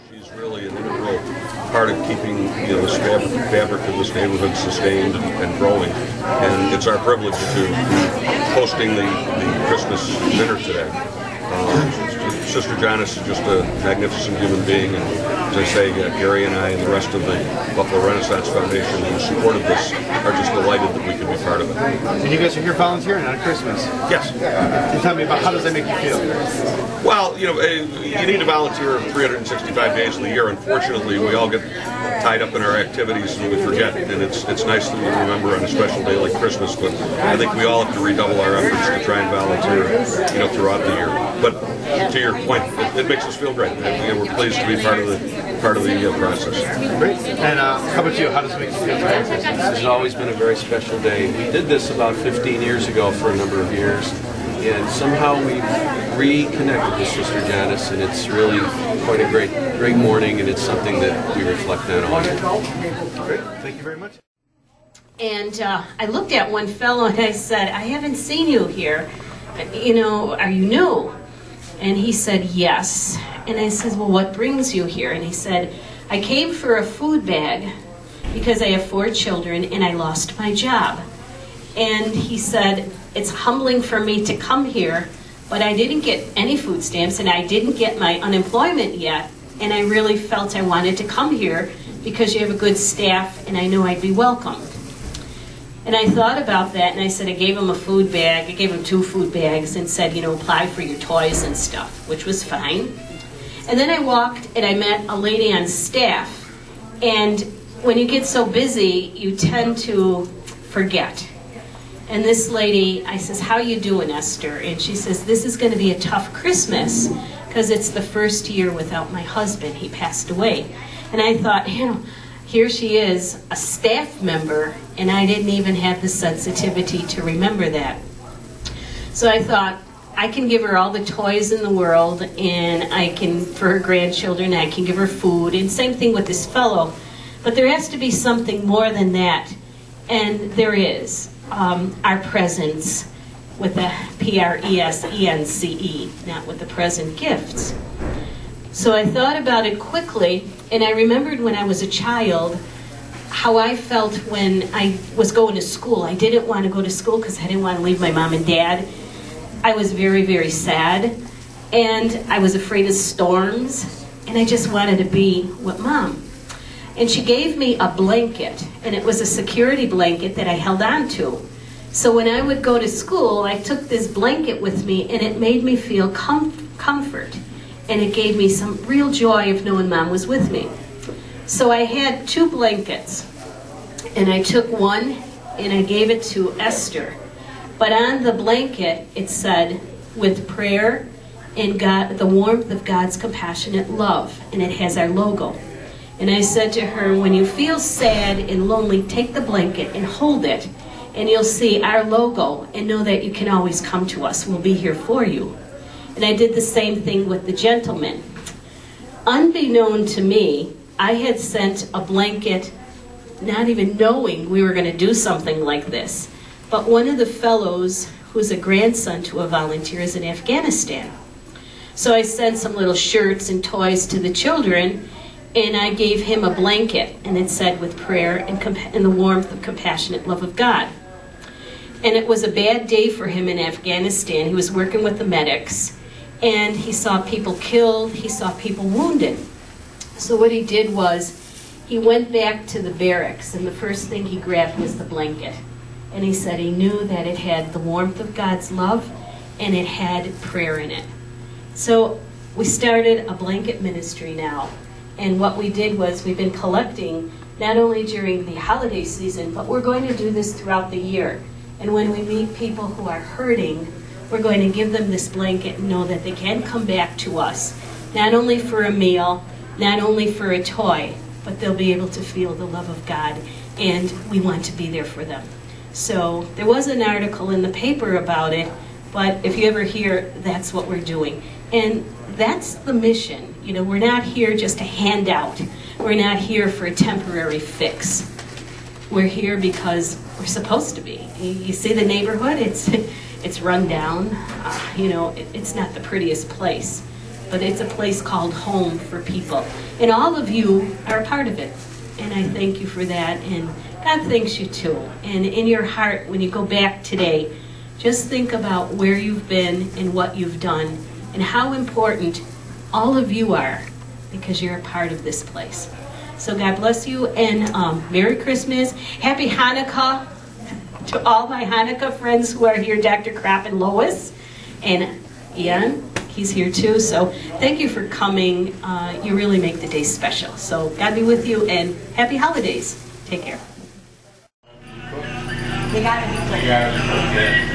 She's really an integral part of keeping this fabric of this neighborhood sustained and growing. And it's our privilege to be hosting the Christmas dinner today. Sister Janice is just a magnificent human being, and as I say, Gary and I and the rest of the Buffalo Renaissance Foundation who supported this are just delighted that we could be part of it. And you guys are here volunteering on Christmas? Yes. And tell me about, how does that make you feel? Well, you need to volunteer 365 days of the year. Unfortunately, we all get tied up in our activities and we forget, and it's nice that we remember on a special day like Christmas, but I think we all have to redouble our efforts to try and volunteer throughout the year. But to your point, it makes us feel great. We're pleased to be part of the process. Great. And how about you? How does it make you feel today? This has always been a very special day. We did this about 15 years ago for a number of years, and somehow we've reconnected with Sister Janice, and it's really quite a great morning, and it's something that we reflect on all year. Great. Thank you very much. And I looked at one fellow and I said, I haven't seen you here. Are you new? And he said, yes. And I said, well, what brings you here? And he said, I came for a food bag because I have 4 children and I lost my job. And he said, it's humbling for me to come here, but I didn't get any food stamps and I didn't get my unemployment yet. And I really felt I wanted to come here because you have a good staff and I knew I'd be welcomed. And I thought about that, and I said, I gave him a food bag. I gave him 2 food bags and said, apply for your toys and stuff, which was fine. And then I walked and I met a lady on staff. And when you get so busy, you tend to forget. And this lady, I says, how you doing, Esther? And she says, this is going to be a tough Christmas because it's the first year without my husband. He passed away. And I thought, here she is, a staff member, and I didn't even have the sensitivity to remember that. So I thought, I can give her all the toys in the world, and I can, for her grandchildren, I can give her food, and same thing with this fellow. But there has to be something more than that, and there is. Our presence with the P-R-E-S-E-N-C-E, not with the present gifts. So I thought about it quickly, and I remembered when I was a child how I felt when I was going to school. I didn't want to go to school because I didn't want to leave my mom and dad. I was very, very sad, and I was afraid of storms, and I just wanted to be with Mom. And she gave me a blanket, and it was a security blanket that I held on to. So when I would go to school, I took this blanket with me, and it made me feel comfort. And it gave me some real joy of knowing Mom was with me. So I had 2 blankets, and I took one and I gave it to Esther. But on the blanket it said, with prayer and the warmth of God's compassionate love, and it has our logo. And I said to her, when you feel sad and lonely, take the blanket and hold it, and you'll see our logo and know that you can always come to us. We'll be here for you. And I did the same thing with the gentleman. Unbeknown to me, I had sent a blanket, not even knowing we were going to do something like this. But one of the fellows, who's a grandson to a volunteer, is in Afghanistan. So I sent some little shirts and toys to the children, and I gave him a blanket, and it said, with prayer and the warmth of compassionate love of God. And it was a bad day for him in Afghanistan. He was working with the medics, and he saw people killed, he saw people wounded. So what he did was, he went back to the barracks, and the first thing he grabbed was the blanket. And he said he knew that it had the warmth of God's love, and it had prayer in it. So we started a blanket ministry now. And what we did was, we've been collecting, not only during the holiday season, but we're going to do this throughout the year. And when we meet people who are hurting, we're going to give them this blanket and know that they can come back to us, not only for a meal, not only for a toy, but they'll be able to feel the love of God, and we want to be there for them. So there was an article in the paper about it, but if you ever hear, that's what we're doing. And that's the mission. We're not here just to hand out. We're not here for a temporary fix. We're here because we're supposed to be. You see the neighborhood? It's run down. It's not the prettiest place. but it's a place called home for people. And all of you are a part of it. And I thank you for that, and God thanks you too. And in your heart, when you go back today, just think about where you've been and what you've done and how important all of you are, because you're a part of this place. So God bless you, and Merry Christmas, Happy Hanukkah to all my Hanukkah friends who are here, Dr. Kropp and Lois, and Ian, he's here too. So thank you for coming. You really make the day special. So God be with you, and happy holidays. Take care. They gotta be clear.